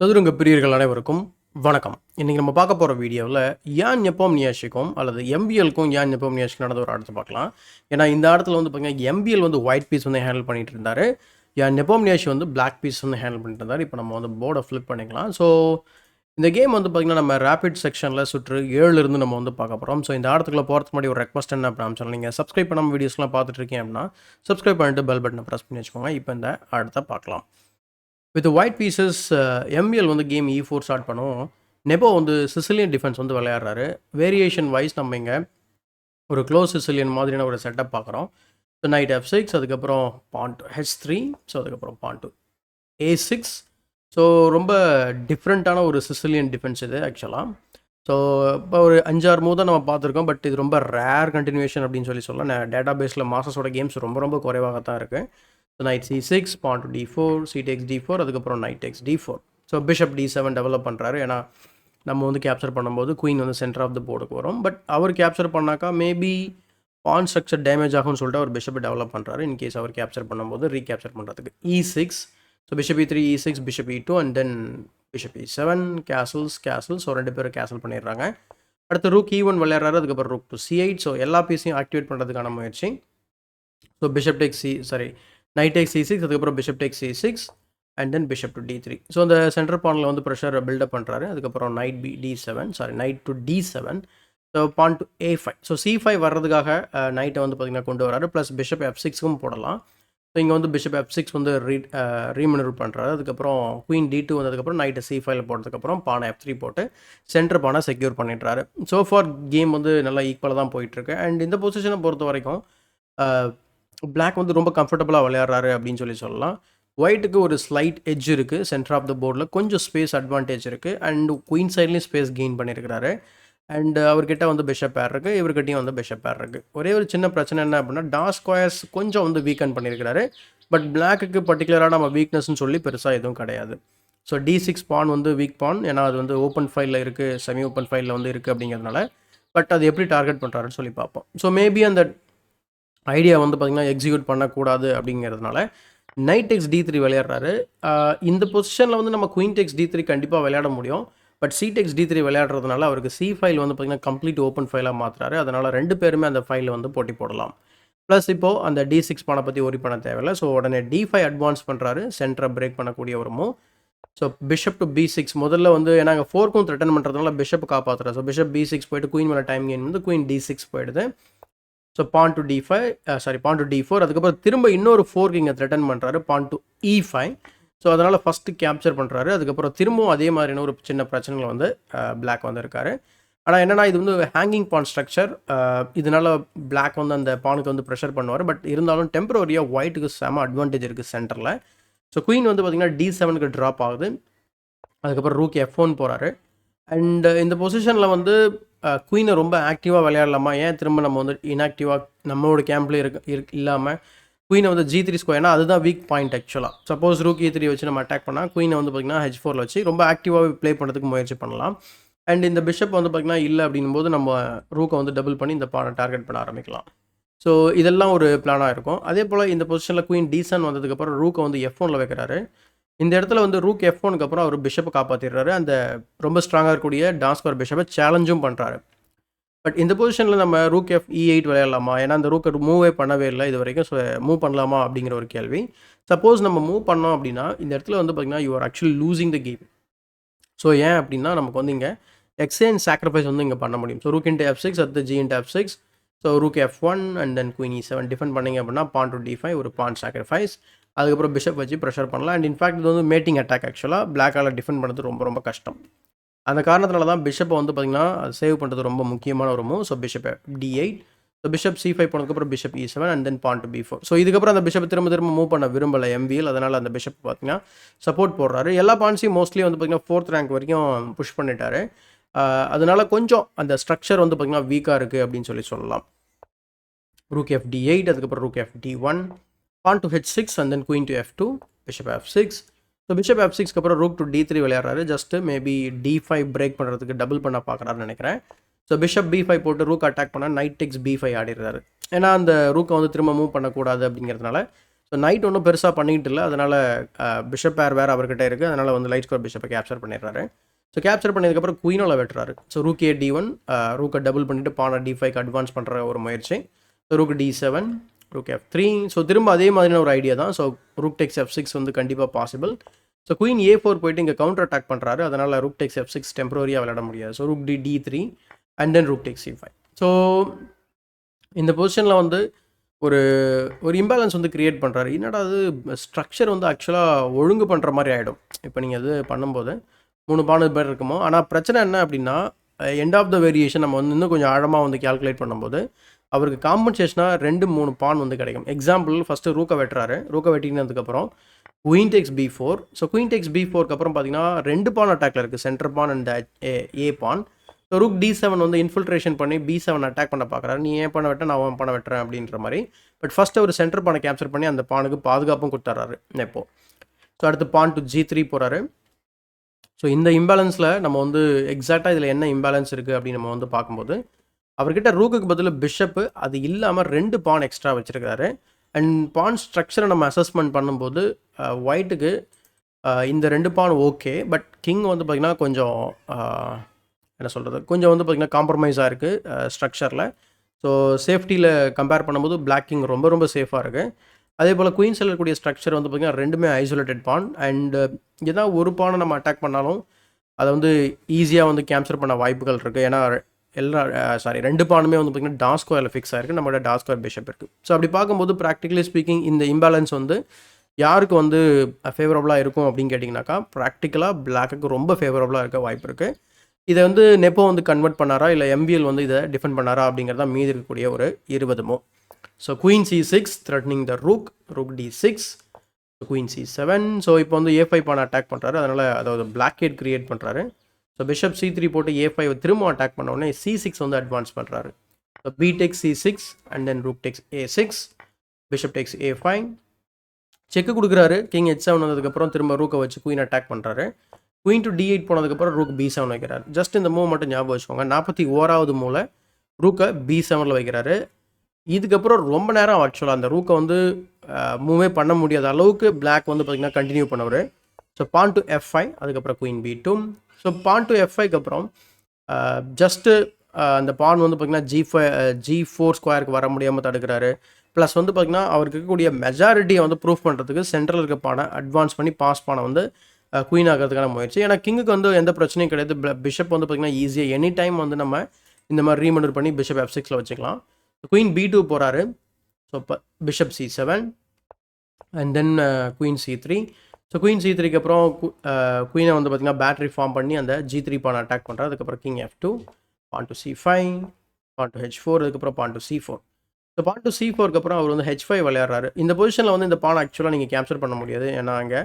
சதுரங்க பிரியர்கள் அனைவருக்கும் வணக்கம். இன்னைக்கு நம்ம பார்க்க போகிற வீடியோவில் யான் நெப்போம்னியாஷிக்கும் அல்லது எம்பிஎல்க்கும் யான் நெப்போம்னியாஷிக்கும் நடந்த ஒரு ஆட்டத்தை பார்க்கலாம். ஏன்னா இந்த ஆட்டத்தில் வந்து பார்த்தீங்கன்னா எம்பிஎல் வந்து ஒயிட் பீஸ் வந்து ஹேண்டில் பண்ணிட்டு இருந்தார், யான் நெப்போம்னியாஷி வந்து பிளாக் பீஸ் வந்து ஹேண்டில் பண்ணிட்டு இருந்தார். இப்போ நம்ம வந்து போர்டை ஃப்ளிப் பண்ணிக்கலாம். ஸோ இந்த கேம் வந்து பார்த்திங்கன்னா நம்ம ரேபிட் செக்ஷனில் சுற்று 7 நம்ம வந்து பார்க்க போகிறோம். ஸோ இந்த ஆட்டத்துக்குள்ள போகிறதுக்கு முன்னாடி ஒரு ரெக்வஸ்ட் என்ன அப்படின்னு சொன்னால், நீங்கள் சப்ஸ்கிரைப் பண்ணாமல் வீடியோஸ்லாம் பார்த்துட்டு இருக்கீங்க அப்படின்னா சப்ஸ்கிரைப் பண்ணிட்டு பெல் பட்டனை ப்ரெஸ் பண்ணி வச்சுக்கோங்க. இப்போ இந்த ஆட்டத்தை பார்க்கலாம். வித் ஒயிட் பீசஸ் எம்பிஎல் வந்து கேம் E4 ஸ்டார்ட் பண்ணுவோம். நெப்போ வந்து சிசிலியன் டிஃபென்ஸ் வந்து விளையாடுறாரு. வேரியேஷன் வைஸ் நம்ம இங்கே ஒரு க்ளோஸ் சிசிலியன் மாதிரியான ஒரு செட்டப் பார்க்குறோம். ஸோ நைட் F6, அதுக்கப்புறம் பான் டு H3, ஸோ அதுக்கப்புறம் பான் டு A6. ஸோ ரொம்ப டிஃப்ரெண்ட்டான ஒரு சிசிலியன் டிஃபென்ஸ் இது ஆக்சுவலாக. ஸோ இப்போ ஒரு 5-6 மூவ் தான் நம்ம பார்த்துருக்கோம். பட் இது ரொம்ப ரேர் கண்டினியூஷன் அப்படின்னு சொல்லலாம். டேட்டா பேஸில் மாஸ்டர்ஸோட கேம்ஸ் ரொம்ப ரொம்ப குறைவாக தான் இருக்குது. So knight C6, pawn to D4, C takes D4, அதுக்கப்புறம் knight takes D4. So bishop D7 develop பண்ணுறாரு. ஏன்னா நம்ம வந்து கேப்சர் பண்ணும்போது குயின் வந்து சென்டர் ஆஃப் த போர்டுக்கு வரும். பட் அவர் கேப்சர் பண்ணாக்கா மேபி பான் ஸ்ட்ரக்சர் டேமேஜ் ஆகும்னு சொல்லிட்டு அவர் பிஷப்பை டெவலப் பண்ணுறாரு. இன்கேஸ் அவர் கேப்சர் பண்ணும்போது ரீகேப்சர் பண்ணுறதுக்கு E6. So bishop E3, E6, bishop E2 and then bishop E7, castles. So 2 பேரும் கேசல் பண்ணிடுறாங்க. அடுத்து ரூக் E1 விளையாடுறாரு. அதுக்கப்புறம் ரூக் டு C8. ஸோ எல்லா பீஸையும் ஆக்டிவேட் பண்ணுறதுக்கான முயற்சி. So bishop take night take C6, அதுக்கப்புறம் bishop take C6 and then bishop to D3. So அந்த centre பானில் வந்து ப்ரெஷர் பில்டப் பண்ணுறாரு. அதுக்கப்புறம் night to D7. So pawn to A5. So C5 வர்றதுக்காக நைட்டை வந்து பார்த்திங்கன்னா கொண்டு வராரு. ப்ளஸ் பிஷப் F6க்கும் போடலாம். ஸோ இங்கே வந்து பிஷப் F6 வந்து ரீமனூவர் பண்ணுறாரு. அதுக்கப்புறம் குயின் D2 வந்ததுக்கப்புறம் நைட்டை C5 போட்டதுக்கப்புறம் பானை F3 போட்டு சென்டர் பானை செக்யூர் பண்ணிடுறாரு. ஸோ ஃபார் கேம் வந்து நல்லா ஈக்குவலாக தான் போயிட்டுருக்கு. அண்ட் இந்த பொசிஷனை பொறுத்த வரைக்கும் பிளாக் வந்து ரொம்ப கம்ஃபர்டபுளாக விளையாடுறாரு அப்படின்னு சொல்லலாம். ஒயிட்டுக்கு ஒரு ஸ்லைட் எட்ஜ் இருக்குது. சென்டர் ஆஃப் த போர்டில் கொஞ்சம் ஸ்பேஸ் அட்வான்டேஜ் இருக்குது. அண்ட் குயின் சைட்லேயும் ஸ்பேஸ் கெயின் பண்ணியிருக்கிறாரு. அண்ட் அவர்கிட்ட வந்து பிஷப் பேர் இருக்குது, இவர்கிட்டையும் வந்து பிஷப் பேர் இருக்குது. ஒரே ஒரு சின்ன பிரச்சனை என்ன அப்படின்னா டாஸ் ஸ்கொயர்ஸ் கொஞ்சம் வந்து வீக்கன் பண்ணியிருக்கிறாரு. பட் பிளாக்குக்கு பர்டிகுலராக நம்ம வீக்னஸ்ன்னு சொல்லி பெருசாக எதுவும் கிடையாது. ஸோ D6 பான் வந்து வீக் பான், ஏன்னா அது வந்து ஓப்பன் ஃபைலில் இருக்குது, செமி ஓப்பன் ஃபைலில் வந்து இருக்குது அப்படிங்கிறதுனால. பட் அது எப்படி டார்கெட் பண்ணுறாருன்னு சொல்லி பார்ப்போம். ஸோ மேபி அந்த ஐடியா வந்து பார்த்திங்கன்னா எக்ஸிக்யூட் பண்ணக்கூடாது அப்படிங்கிறதுனால நைட் டெக்ஸ் D3 விளையாடுறாரு. இந்த பொசிஷனில் வந்து நம்ம குயின் டெக்ஸ் D3 கண்டிப்பாக விளையாட முடியும். பட் C டெக்ஸ் D3 விளையாடுறதுனால அவருக்கு C ஃபைல் வந்து பார்த்திங்கன்னா கம்ப்ளீட் ஓப்பன் ஃபைலாக மாற்றுறாரு. அதனால் 2 பேருமே அந்த ஃபைலில் வந்து போட்டி போடலாம். ப்ளஸ் இப்போது அந்த D6 பானை பற்றி ஒரி பண்ண தேவையில்லை. ஸோ உடனே D5 அட்வான்ஸ் பண்ணுறாரு, சென்டரை பிரேக் பண்ணக்கூடிய ஒரு move. So bishop to B6 முதல்ல வந்து ஏன்னா 4க்கும் த்ரெட்டன் பண்ணுறதுனால பிஷப் காப்பாற்றுறாரு. ஸோ பிஷப் B6 போய்ட்டு குயின் மேலே டைம் கெயின் வந்து குயின் D6 போயிடுது. So pawn to D4. அதுக்கப்புறம் திரும்ப இன்னொரு 4 இங்கே த்ரெட்டன் பண்ணுறாரு, பான் டு E5. ஸோ அதனால் ஃபஸ்ட்டு கேப்சர் பண்ணுறாரு. அதுக்கப்புறம் திரும்பவும் அதே மாதிரியான ஒரு சின்ன பிரச்சனைகள் வந்து பிளாக் வந்து இருக்காரு. ஆனால் என்னென்னா இது வந்து ஹேங்கிங் பான் ஸ்ட்ரக்சர். இதனால் பிளாக் வந்து அந்த பானுக்கு வந்து ப்ரெஷர் பண்ணுவார். பட் இருந்தாலும் டெம்பரரியாக ஒயிட்டுக்கு செம அட்வான்டேஜ் இருக்குது சென்டரில். ஸோ குயின் வந்து பார்த்திங்கன்னா D7க்கு ட்ராப் ஆகுது. அதுக்கப்புறம் ரூக் F1 போகிறாரு. அண்ட் இந்த பொசிஷனில் வந்து குயினை ரொம்ப ஆக்டிவாக விளையாடலாமா, ஏன் திரும்ப நம்ம வந்து இன்ஆக்டிவாக நம்மளோட கேம்ப்லேயே இல்லாமல் குயினை வந்து G3 ஸ்கொயர், ஏன்னா அதுதான் வீக் பாயிண்ட் ஆக்சுவலாக. சப்போஸ் ரூக் E3 வச்சு நம்ம அட்டாக் பண்ணால் குயினை வந்து பார்த்திங்கன்னா H4 வச்சு ரொம்ப ஆக்டிவாக ப்ளே பண்ணுறதுக்கு முயற்சி பண்ணலாம். அண்ட் இந்த பிஷப் வந்து பார்த்திங்கன்னா இல்லை அப்படிங்கும்போது நம்ம ரூக்கை வந்து டபுள் பண்ணி இந்த பானை டார்கெட் பண்ண ஆரம்பிக்கலாம். ஸோ இதெல்லாம் ஒரு பிளானாக இருக்கும். அதே போல் இந்த பொசிஷனில் குயின் D7 வந்ததுக்கப்புறம் ரூக்கை வந்து F1 வைக்கிறாரு. இந்த இடத்துல வந்து ரூக் F1க்கு அப்புறம் அவர் பிஷப்பை காப்பாற்றிடுறாரு. அந்த ரொம்ப ஸ்ட்ராங்காக இருக்கக்கூடிய டாஸ்கர் பிஷப்பை சேலஞ்சும் பண்ணுறாரு. பட் இந்த பொசிஷனில் நம்ம ரூக் E8 விளையாடலாமா, ஏன்னா அந்த ரூக்கை மூவே பண்ணவே இல்லை இது வரைக்கும். ஸோ மூவ் பண்ணலாமா அப்படிங்கிற ஒரு கேள்வி. சப்போஸ் நம்ம மூவ் பண்ணோம் அப்படின்னா இந்த இடத்துல வந்து பார்த்திங்கன்னா you are actually losing the game. So ஏன் அப்படின்னா நமக்கு வந்து இங்கே எக்ஸ்சேஞ்ச் சாக்ரிஃபைஸ் வந்து இங்கே பண்ண முடியும். ஸோ ரூக் இன்ட்டு F6 அடுத்து G into F6. So rook F1 and then queen E7 defend பண்ணிங்க அப்படின்னா பான் டு D5 ஒரு பான் சாக்ரிஃபைஸ். அதுக்கப்புறம் பிஷப் வச்சு ப்ரெஷர் பண்ணலாம். அண்ட் இன்ஃபேக்ட் இது வந்து மேட்டிங் அட்டாக். ஆக்சுவலாக பிளாக்கால் டிஃபெண்ட் பண்ணுறது ரொம்ப ரொம்ப கஷ்டம். அந்த காரணத்தினால தான் பிஷப்பை வந்து பார்த்திங்கன்னா சேவ் பண்ணுறது ரொம்ப முக்கியமான ஒரு move. So bishop D8. So bishop C5 போனதுக்கப்புறம் bishop E7 and then pawn to B4. So இதுக்கப்புறம் அந்த பிஷப்பை திரும்ப மூவ் பண்ண விரும்பலை MVL. அதனால் அந்த பிஷப் பார்த்திங்கன்னா சப்போர்ட் போடுறாரு. எல்லா பாயிண்ட்ஸையும் மோஸ்ட்லி வந்து பார்த்திங்கன்னா 4th ரேங்க் வரைக்கும் புஷ் பண்ணிட்டாரு. அதனால் கொஞ்சம் அந்த ஸ்ட்ரக்சர் வந்து பார்த்திங்கன்னா வீக்காக இருக்குது அப்படின்னு சொல்லலாம். ரூக் D8, அதுக்கப்புறம் rook D1, pawn to H6 and then queen to F2, bishop F6. So bishop F6க்கு அப்புறம் ரூக் டு D3 விளையாடுறாரு. ஜஸ்ட்டு மேபி D5 பிரேக் பண்ணுறதுக்கு டபுள் பண்ண பார்க்குறாருன்னு நினைக்கிறேன். ஸோ பிஷப் B5 போட்டு ரூக் அட்டாக் பண்ணால் நைட் டெக்ஸ் B5 ஆடிடுறாரு. ஏன்னா அந்த ரூக்கை வந்து திரும்ப மூவ் பண்ணக்கூடாது அப்படிங்கிறதுனால ஸோ நைட் ஒன்றும் பெருசாக பண்ணிக்கிட்டு இல்லை, அதனால் பிஷப் பேர் வேறு அவர்கிட்ட இருக்குது, அதனால் வந்து லைட் ஸ்கொயர் பிஷப்பை கேப்சர் பண்ணிடுறாரு. ஸோ கேப்சர் பண்ணதுக்கப்புறம் குயினால் வெட்டுறாரு. ஸோ ரூக் A D1, ரூக்கை டபுள் பண்ணிவிட்டு பானை D5க்கு அட்வான்ஸ் பண்ணுற ஒரு முயற்சி. So rook D7, rook F3. So திரும்ப அதே மாதிரியான ஒரு ஐடியா தான். ஸோ ரூக் டெக்ஸ் F6 வந்து கண்டிப்பாக பாசிபிள். ஸோ குயின் A4 போயிட்டு இங்கே கவுண்டர் அட்டாக் பண்ணுறாரு, அதனால் ரூக் டெக்ஸ் F6 டெம்பரரியாக விளையாட முடியாது. So rook D3 and then rook Tex C5. So இந்த பொசிஷனில் வந்து ஒரு இம்பேலன்ஸ் வந்து க்ரியேட் பண்ணுறாரு. என்னடா அது ஸ்ட்ரக்சர் வந்து ஆக்சுவலாக ஒழுங்கு பண்ணுற மாதிரி ஆகிடும் இப்போ நீங்கள் அது பண்ணும்போது 3 பானு பேர் இருக்குமோ. ஆனால் பிரச்சனை என்ன அப்படின்னா எண்ட் ஆஃப் த வேரியேஷன் நம்ம வந்து இன்னும் கொஞ்சம் ஆழமாக வந்து கேல்குலேட் பண்ணும்போது அவருக்கு காம்பன்சேஷனாக 2-3 பான் வந்து கிடைக்கும். எக்ஸாம்பிள் ஃபஸ்ட்டு ரூக்கை வெட்டுறாரு. ரூக்கை வெட்டினதுக்கப்புறம் queen takes B4. So queen takes B4க்கு அப்புறம் பார்த்தீங்கன்னா 2 பான் அட்டாக்ல இருக்குது, centre pawn and A pawn. So rook D7 வந்து இன்ஃபில்ட்ரேஷன் பண்ணி B7 அட்டாக் பண்ண பார்க்குறாரு. நீ ஏன் பண்ண வெட்ட, நான் அவன் பண்ண வெட்டுறேன் அப்படின்ற மாதிரி. பட் ஃபஸ்ட்டு ஒரு சென்டர் பானை கேப்சர் பண்ணி அந்த பானுக்கு பாதுகாப்பும் கொடுத்துட்றாரு இப்போ. ஸோ அடுத்து பான் டு G3 போகிறாரு. ஸோ இந்த இம்பேலன்ஸில் நம்ம வந்து எக்ஸாக்டாக இதில் என்ன இம்பேலன்ஸ் இருக்குது அப்படின்னு நம்ம வந்து பார்க்கும்போது அவர்கிட்ட ரூக்குக்கு பதில் பிஷப்பு, அது இல்லாமல் 2 பான் எக்ஸ்ட்ரா வச்சுருக்காரு. அண்ட் பான் ஸ்ட்ரக்சரை நம்ம அசஸ்மெண்ட் பண்ணும்போது ஒயிட்டுக்கு இந்த 2 பான் ஓகே, பட் கிங் வந்து பார்த்திங்கன்னா கொஞ்சம் என்ன சொல்கிறது, கொஞ்சம் வந்து பார்த்திங்கன்னா காம்ப்ரமைஸாக இருக்குது ஸ்ட்ரக்சரில். ஸோ சேஃப்டியில் கம்பேர் பண்ணும்போது பிளாக் கிங் ரொம்ப ரொம்ப சேஃபாக இருக்குது. அதே போல் குயின்ஸ் இருக்கக்கூடிய ஸ்ட்ரக்சர் வந்து பார்த்திங்கன்னா 2மே ஐசோலேட்டட் பான். அண்டு ஏதாவது ஒரு பானை நம்ம அட்டாக் பண்ணாலும் அதை வந்து ஈஸியாக வந்து கேப்சர் பண்ண வாய்ப்புகள் இருக்குது. ஏன்னா 2 பானுமே வந்து பார்த்திங்கன்னா டார்க் ஸ்கொயரில் ஃபிக்ஸ் ஆகிருக்கு, நம்மளோட டார்க் ஸ்கொயர் பிஷப் இருக்குது. ஸோ அப்படி பார்க்கும்போது ப்ராக்டிகலி ஸ்பீக்கிங் இந்த இம்பேலன்ஸ் வந்து யாருக்கு வந்து ஃபேவரபுளாக இருக்கும் அப்படின்னு கேட்டிங்கனாக்கா ப்ராக்டிக்கலாக பிளாக்குக்கு ரொம்ப ஃபேவரபுளாக இருக்க வாய்ப்பு இருக்குது. இதை வந்து நெப்போ வந்து கன்வெர்ட் பண்ணாரா இல்லை MBL வந்து இதை டிஃபெண்ட் பண்ணாரா அப்படிங்கிறத மீதி இருக்கக்கூடிய ஒரு 20 so queen C6 threatening the rook D6, queen C7. So இப்போ வந்து A5 பானை அட்டாக் பண்ணுறாரு, அதனால் அதாவது பிளாக் கேட் கிரியேட் பண்ணுறாரு. ஸோ பிஷப் C3 போட்டு A5 திரும்ப அட்டாக் பண்ண உடனே C6 வந்து அட்வான்ஸ் பண்ணுறாரு. So B takes C6 and then rook takes A6, bishop takes A5. செக்கு கொடுக்குறாரு. கிங் H7 வந்ததுக்கப்புறம் திரும்ப ரூக்கை வச்சு குயின் அட்டாக் பண்ணுறாரு. குயின் டு D8 போனதுக்கப்புறம் ரூக் B7 வைக்கிறார். ஜஸ்ட் இந்த மூவ் மட்டும் ஞாபகம் வச்சுக்கோங்க. 41வது மூலை ரூக்கை B7ல் வைக்கிறாரு. இதுக்கப்புறம் ரொம்ப நேரம் ஆக்சுவலாக அந்த ரூக்கை வந்து மூவே பண்ண முடியாத அளவுக்கு பிளாக் வந்து பார்த்திங்கன்னா கண்டினியூ பண்ணவர். ஸோ பான் டு F5, அதுக்கப்புறம் queen B2. So pawn to F5க்கு அப்புறம் ஜஸ்ட்டு அந்த பான் வந்து பார்த்திங்கன்னா G4 ஸ்கொயருக்கு வர முடியாமல் தடுக்கிறாரு. ப்ளஸ் வந்து பார்த்திங்கன்னா அவருக்கு இருக்கக்கூடிய மெஜாரிட்டியை வந்து ப்ரூஃப் பண்ணுறதுக்கு சென்ட்ரல் இருக்க பானை அட்வான்ஸ் பண்ணி பாஸ் பானை வந்து குயின் ஆகிறதுக்கான முயற்சி. ஏன்னா கிங்குக்கு வந்து எந்த பிரச்சனையும் கிடையாது. பிஷப் வந்து பார்த்திங்கன்னா ஈஸியாக எனி டைம் வந்து நம்ம இந்த மாதிரி ரீமண்டர் பண்ணி பிஷப் F6ல் வச்சுக்கலாம். குயின் B2 போகிறாரு. ஸோ இப்போ bishop C7 and then queen C3. So queen C3க்கு அப்புறம் குயினை வந்து பார்த்திங்கன்னா பேட்டரி ஃபார்ம் பண்ணி அந்த G3 பானை அட்டாக் பண்ணுறாரு. அதுக்கப்புறம் king F2, pawn to C5, pawn to H4, அதுக்கப்புறம் pawn to C4. So pawn to C4க்கு அப்புறம் அவர் வந்து H5 விளையாடுறாரு. இந்த பொசிஷனில் வந்து இந்த பானை ஆக்சுவலாக நீங்கள் கேப்சர் பண்ண முடியாது, ஏன்னா அங்கே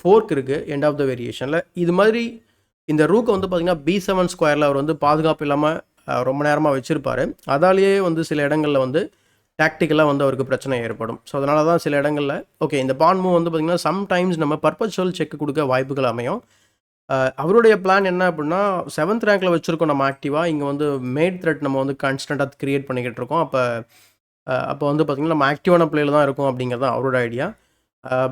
ஃபோர்க் இருக்குது எண்ட் ஆஃப் த வேரியேஷனில். இது மாதிரி இந்த ரூக்கை வந்து பார்த்திங்கன்னா B7 ஸ்கொயரில் அவர் வந்து பாதுகாப்பு இல்லாமல் ரொம்ப நேரமாக வச்சுருப்பார். அதாலேயே வந்து சில இடங்களில் வந்து டாக்டிக்கலாக வந்து அவருக்கு பிரச்சனை ஏற்படும். ஸோ அதனால தான் சில இடங்களில் ஓகே இந்த பான் மூவ் வந்து பார்த்திங்கன்னா சம்டைம்ஸ் நம்ம பர்பச்சுவல் செக் கொடுக்க வாய்ப்புகள் அமையும். அவருடைய பிளான் என்ன அப்படின்னா 7th ரேங்க்கில் வச்சுருக்கோம் நம்ம ஆக்டிவாக, இங்கே வந்து மேட் த்ரெட் நம்ம வந்து கான்ஸ்டண்ட்டாக க்ரியேட் பண்ணிக்கிட்டு இருக்கோம். அப்போ வந்து பார்த்திங்கன்னா நம்ம ஆக்டிவான பிளேயில் தான் இருக்கும் அப்படிங்கிறது தான் அவரோட ஐடியா.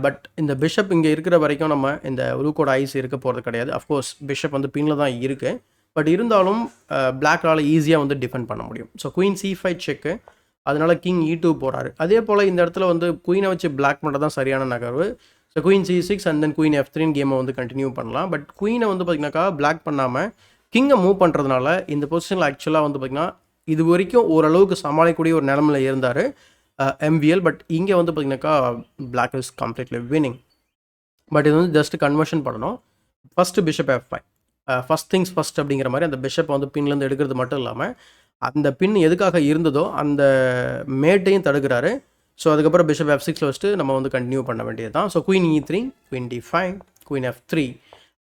பட் இந்த பிஷப் இங்கே இருக்கிற வரைக்கும் நம்ம இந்த ரூக்கோட ஐஸ் இருக்க போகிறது கிடையாது. அஃப்கோர்ஸ் பிஷப் வந்து பின்னில் தான் இருக்குது, பட் இருந்தாலும் பிளாக்கால் ஈஸியாக வந்து டிஃபெண்ட் பண்ண முடியும். ஸோ குயின் C5 செக்கு, அதனால கிங் E2 போகிறாரு. அதே போல் இந்த இடத்துல வந்து குயினை வச்சு பிளாக் பண்ணுறது தான் சரியான நகர்வு. So queen C6 and then queen F3 கேமை வந்து கண்டினியூ பண்ணலாம். பட் குயினை வந்து பார்த்திங்கனாக்கா பிளாக் பண்ணாமல் கிங்கை மூவ் பண்ணுறதுனால இந்த பொசிஷனில் ஆக்சுவலாக வந்து பார்த்திங்கன்னா இது வரைக்கும் ஓரளவுக்கு சமாளிக்கக்கூடிய ஒரு நிலமையில் இருந்தார் MVL. பட் இங்கே வந்து பார்த்திங்கனாக்கா black is completely winning. But இது வந்து ஜஸ்ட் கன்வர்ஷன் பண்ணணும். First bishop F5, first things first அப்படிங்கிற மாதிரி அந்த பிஷப்பை வந்து பின்லேருந்து எடுக்கிறது மட்டும் இல்லாமல் அந்த பின் எதுக்காக இருந்ததோ அந்த மேட்டையும் தடுக்கிறாரு. ஸோ அதுக்கப்புறம் பிஷப் F6ல் வச்சுட்டு நம்ம வந்து கண்டினியூ பண்ண வேண்டியது தான். So queen E3, queen D5, queen F3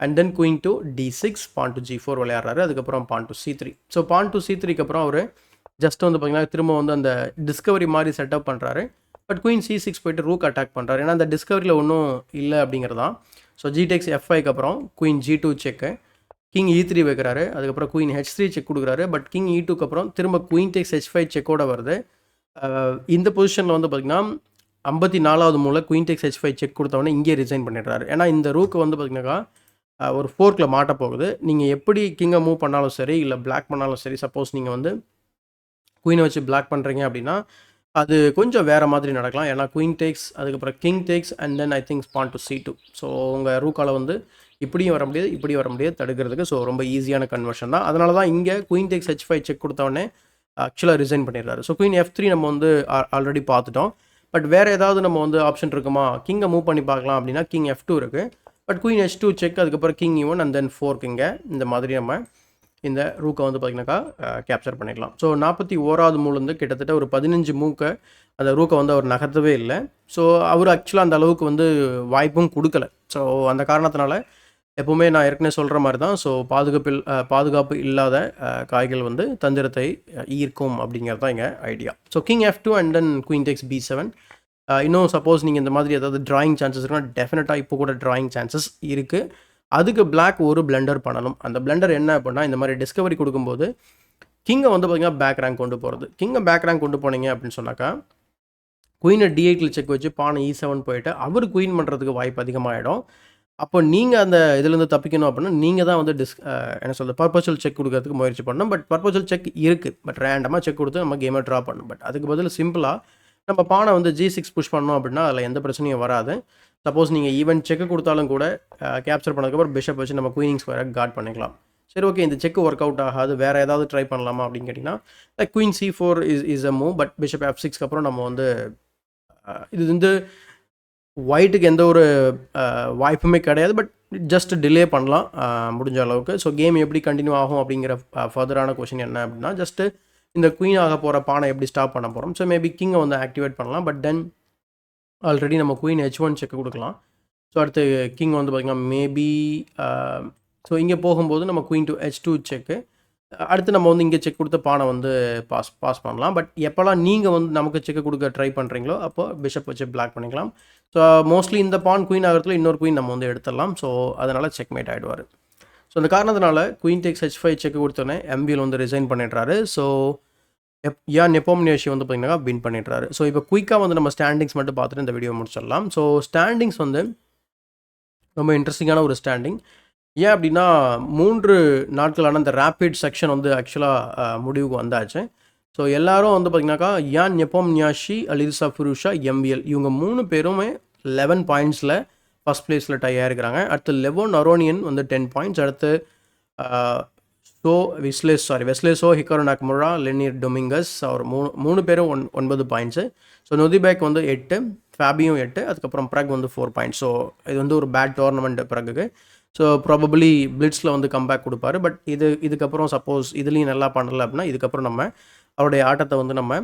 and then queen to D6, pawn to G4 விளையாடுறாரு. அதுக்கப்புறம் pawn to C3. So pawn to C3க்கு அப்புறம் அவர் ஜஸ்ட் வந்து பார்த்திங்கன்னா திரும்ப வந்து அந்த டிஸ்கவரி மாதிரி செட்டப் பண்ணுறாரு. பட் குயின் C6 போய்ட்டு ரூக் அட்டாக் பண்ணுறாரு, ஏன்னா அந்த டிஸ்கவரியில் ஒன்றும் இல்லை அப்படிங்கிறது தான். ஸோ G takes F5க்கு அப்புறம் குயின் G2 செக்கு, கிங் E3 வைக்கிறாரு. அதுக்கப்புறம் குயின் H3 செக் கொடுக்குறாரு. பட் கிங் E2க்கு அப்புறம் திரும்ப குயின் takes H5 செக்கோட வருது. இந்த பொசிஷனில் வந்து பார்த்திங்கன்னா 54வது மூவில் குயின் டேக்ஸ் H5 செக் கொடுத்தவொடனே இங்கே ரிசைன் பண்ணிடுறாரு. ஏன்னா இந்த ரூக்கு வந்து பார்த்தீங்கன்னாக்கா ஒரு ஃபோர்க்கில் மாட்ட போகுது. நீங்கள் எப்படி கிங்கை மூவ் பண்ணாலும் சரி, இல்லை பிளாக் பண்ணாலும் சரி, சப்போஸ் நீங்கள் வந்து குயினை வச்சு பிளாக் பண்ணுறீங்க அப்படின்னா அது கொஞ்சம் வேறு மாதிரி நடக்கலாம். ஏன்னா குயின் டேக்ஸ், அதுக்கப்புறம் king takes and then I think pawn to C2. So உங்கள் ரூக்கால் வந்து இப்படியும் வர முடியாது, இப்படியும் வர முடியாது தடுக்கிறதுக்கு. ஸோ ரொம்ப ஈஸியான கன்வர்ஷன் தான். அதனால தான் இங்கே குயின் டேக்ஸ் H5 செக் கொடுத்தவொடனே ஆக்சுவலாக ரிசைன் பண்ணிடுறாரு. ஸோ குயின் F3 நம்ம வந்து ஆல்ரெடி பார்த்துட்டோம். பட் வேறு ஏதாவது நம்ம வந்து ஆப்ஷன் இருக்குமா, கிங்கை மூவ் பண்ணி பார்க்கலாம் அப்படின்னா கிங் F2 இருக்குது. பட் குயின் H2 செக், அதுக்கப்புறம் கிங் E1 அண்ட் தென் 4 கிங்கை இந்த மாதிரி நம்ம இந்த ரூக்கை வந்து பார்த்திங்கனாக்கா கேப்சர் பண்ணிடலாம். ஸோ 41வது மூலேருந்து கிட்டத்தட்ட ஒரு 15 மூக்கை அந்த ரூக்கை வந்து அவர் நகர்த்தவே இல்லை. ஸோ அவர் ஆக்சுவலாக அந்த அளவுக்கு வந்து வாய்ப்பும் கொடுக்கல. ஸோ அந்த காரணத்தினால எப்போவுமே நான் ஏற்கனவே சொல்கிற மாதிரி தான். ஸோ பாதுகாப்பு இல்லாத காய்கள் வந்து தந்திரத்தை ஈர்க்கும் அப்படிங்கிறது தான் எங்கள் idea. So king F2 and then queen tax B7. இன்னும் சப்போஸ் நீங்கள் இந்த மாதிரி ஏதாவது ட்ராயிங் சான்சஸ் இருக்குன்னா டெஃபினட்டாக இப்போ கூட ட்ராயிங் சான்சஸ் இருக்குது. அதுக்கு பிளாக் ஒரு பிளண்டர் பண்ணணும். அந்த பிளண்டர் என்ன அப்படின்னா, இந்த மாதிரி டிஸ்கவரி கொடுக்கும்போது கிங்கை வந்து பார்த்திங்கன்னா பேக் ரேங்க் கொண்டு போகிறது. கிங்கை பேக் ரேங்க் கொண்டு போனீங்க அப்படின்னு சொன்னாக்கா குயினை D8 செக் வச்சு பானை E7 போயிட்டு அவர் குயின் பண்ணுறதுக்கு வாய்ப்பு அதிகமாகிடும். அப்போ நீங்கள் அந்த இதுலேருந்து தப்பிக்கணும் அப்படின்னா நீங்கள் தான் வந்து என்ன சொல்கிறது, பர்பச்சுவல் செக் கொடுக்கறதுக்கு முயற்சி பண்ணணும். பட் பர்பச்சுவல் செக் இருக்குது, பட் ரேண்டமாக செக் கொடுத்து நம்ம கேமை ட்ரா பண்ணணும். பட் அதுக்கு பதில் சிம்பிளாக நம்ம பானை வந்து G6 புஷ் பண்ணோம் அப்படின்னா அதில் எந்த பிரச்சனையும் வராது. சப்போஸ் நீங்கள் ஈவன் செக்கு கொடுத்தாலும் கூட கேப்சர் பண்ணதுக்கப்புறம் பிஷப் வச்சு நம்ம குயினிங் ஸ்கொயரை கார்ட் பண்ணிக்கலாம். சரி, ஓகே, இந்த செக்கு ஒர்க் அவுட் ஆகாது, வேறு ஏதாவது ட்ரை பண்ணலாமா அப்படின்னு கேட்டிங்கன்னா like queen C4 is a move. But bishop F6க்கு அப்புறம் நம்ம வந்து இது வந்து ஒயிட்டுக்கு எந்த ஒரு வாய்ப்புமே கிடையாது. பட் ஜஸ்ட் டிலே பண்ணலாம் முடிஞ்ச அளவுக்கு. ஸோ கேம் எப்படி கண்டினியூ ஆகும் அப்படிங்கிற ஃபர்தரான கொஷின் என்ன அப்படின்னா, ஜஸ்ட்டு இந்த குயின் ஆக போகிற பானை எப்படி ஸ்டாப் பண்ண போகிறோம். ஸோ மேபி கிங்கை வந்து ஆக்டிவேட் பண்ணலாம். பட் தென் ஆல்ரெடி நம்ம குயின் H1 செக் கொடுக்கலாம். ஸோ அடுத்து கிங் வந்து பார்த்திங்கன்னா மேபி ஸோ இங்கே போகும்போது நம்ம குயின் டு H2 செக்கு. அடுத்து நம்ம வந்து இங்கே செக் கொடுத்த பானை வந்து பாஸ் பண்ணலாம். பட் எப்போல்லாம் நீங்கள் வந்து நமக்கு செக்கு கொடுக்க ட்ரை பண்ணுறீங்களோ அப்போ பிஷப் வச்சு பிளாக் பண்ணிக்கலாம். ஸோ மோஸ்ட்லி இந்த பான் குயின் ஆகிறதுல இன்னொரு குயின் நம்ம வந்து எடுத்துடலாம். ஸோ அதனால் செக்மேட் ஆகிடுவார். ஸோ அந்த காரணத்தினால குயின் டேக்ஸ் H5 செக் கொடுத்தோன்னே MBL வந்து ரிசைன் பண்ணிடுறாரு. ஸோ நெப்போம்னியாஷி வந்து பார்த்திங்கன்னா வின் பண்ணிடுறாரு. ஸோ இப்போ குயிக்காக வந்து நம்ம ஸ்டாண்டிங்ஸ் மட்டும் பார்த்துட்டு இந்த வீடியோ முடிச்சிடலாம். ஸோ ஸ்டாண்டிங்ஸ் வந்து ரொம்ப இன்ட்ரெஸ்டிங்கான ஒரு ஸ்டாண்டிங். ஏன் அப்படின்னா 3 நாட்களான இந்த ரேபிட் செக்ஷன் வந்து ஆக்சுவலாக முடிவுக்கு வந்தாச்சு. ஸோ எல்லாரும் வந்து பார்த்திங்கனாக்கா யான் நெப்போம்னியாஷி, அலிசா ஃபிரூஷா, MBL இவங்க 3 பேருமே 11 பாயிண்ட்ஸில் ஃபஸ்ட் பிளேஸில் டை ஆகிருக்கிறாங்க. அடுத்து லெவோன் அரோனியன் வந்து 10 பாயிண்ட்ஸ். அடுத்து வெஸ்லேஸோ, ஹிகாரு நாகமுரா, லெனிர் டொமிங்கஸ் அவர் 3 பேரும் 9 பாயிண்ட்ஸு. ஸோ நொதிபேக் வந்து 8, ஃபேபியும் 8, அதுக்கப்புறம் ப்ரக் வந்து 4 பாயிண்ட்ஸ். ஸோ இது வந்து ஒரு பேட் டோர்னமெண்ட் ப்ரக்குக்கு. ஸோ ப்ராபபிளி பிளிட்ஸில் வந்து கம்பேக் கொடுப்பாரு. பட் இதுக்கப்புறம் சப்போஸ் இதுலேயும் நல்லா பண்ணலை அப்படின்னா இதுக்கப்புறம் நம்ம அவருடைய ஆட்டத்தை வந்து நம்ம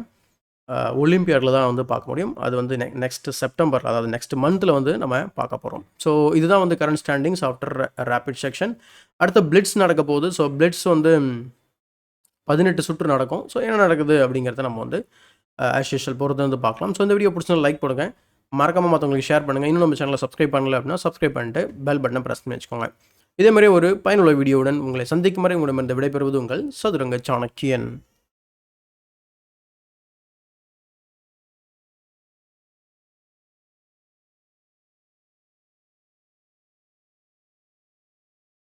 ஒலிம்பியாடில் தான் வந்து பார்க்க முடியும். அது வந்து நெக்ஸ்ட் செப்டம்பர், அதாவது நெக்ஸ்ட் மந்தில் வந்து நம்ம பார்க்க போகிறோம். ஸோ இதுதான் வந்து current standings after rapid section. அடுத்த பிளிட்ஸ் நடக்க போகுது. ஸோ பிளிட்ஸ் வந்து 18 சுற்று நடக்கும். ஸோ என்ன நடக்குது அப்படிங்கிறத நம்ம வந்து ஆஸ் யூஷுவல் பொறுத்து வந்து பார்க்கலாம். ஸோ இந்த வீடியோ பிடிச்சா லைக் பண்ணுங்க, மறக்காமல் மற்றவங்களுக்கு ஷேர் பண்ணுங்கள். இன்னும் நம்ம சேனலை சப்ஸ்கிரைப் பண்ணல அப்படின்னா சப்ஸ்கிரைப் பண்ணிட்டு பெல் பட்டனை ப்ரெஸ் பண்ணி வச்சுக்கோங்க. இதே மாதிரி ஒரு பயனுள்ள வீடியோவுடன் உங்களை சந்திக்கும் வரை உங்களிடம் இந்த விடைபெறுவது உங்கள் சதுரங்க சாணக்கியன்.